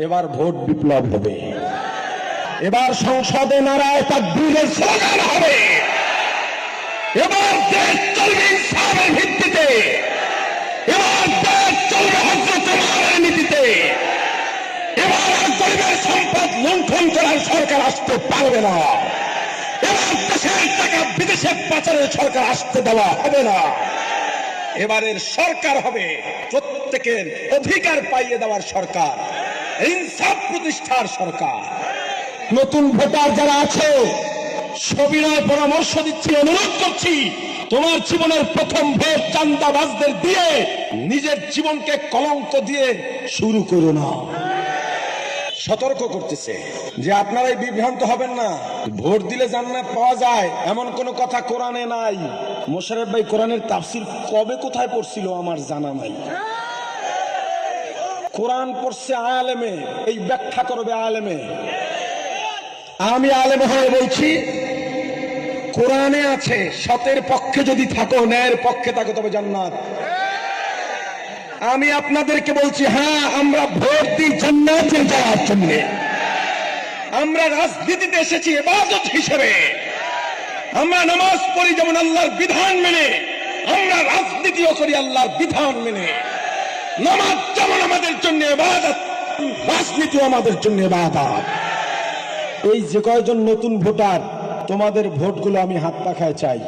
এবার ভোট বিপ্লব হবে, এবার সংসদে নারায়ে তাকবীরের স্লোগান হবে, এবার দেশ চলবে ইনসাফের ভিত্তিতে, এবার দেশ চলবে হযরত ওমরের নীতিতে, এবার গরিবের সম্পদ লুণ্ঠন করার সরকার আসতে পারবে না, এবার দেশের টাকা বিদেশে পাচারের সরকার আসতে দেওয়া হবে না। এবারের সরকার হবে প্রত্যেকের অধিকার পাইয়ে দেওয়ার সরকার, ইনসাফ প্রতিষ্ঠার সরকার। নতুন ভোটার যারা আছে সবিনয় পরামর্শ দিচ্ছি, অনুরোধ করছি, তোমার জীবনের প্রথম ভোট চাঁদাবাজদের দিয়ে নিজের জীবনকে কলঙ্ক দিয়ে শুরু করো না। সতর্ক করতেছে যে আপনারাই বিভ্রান্ত হবেন না। ভোট দিলে জান্নাত পাওয়া যায় এমন কোন কথা কোরআনে নাই। মোশাররফ ভাই কোরআনের তাফসীর কবে কোথায় পড়ছিল আমার জানা নাই। কোরআন পড়ছে আলেমে, এই ব্যাখ্যা করবে আলেমে। আমি আলেম হয়ে বলছি কোরআনে আছে সতের পক্ষে যদি থাকো, ন্যায়ের পক্ষে থাকো, তবে জান্নাত। আমি আপনাদেরকে বলছি, হ্যাঁ আমরা ভোট দিই জান্নাতে যাওয়ার জন্য। আমরা রাজনীতিতে এসেছি ইবাদত হিসেবে। আমরা নামাজ পড়ি যেমন আল্লাহর বিধান মেনে, আমরা রাজনীতিও করি আল্লাহর বিধান মেনে। নামাজ যেমন আমাদের জন্য ইবাদত, রাজনীতিও আমাদের জন্য ইবাদত। এই যে কয়জন নতুন ভোটার, তোমাদের ভোটগুলো আমি হাত পাখায় চাই।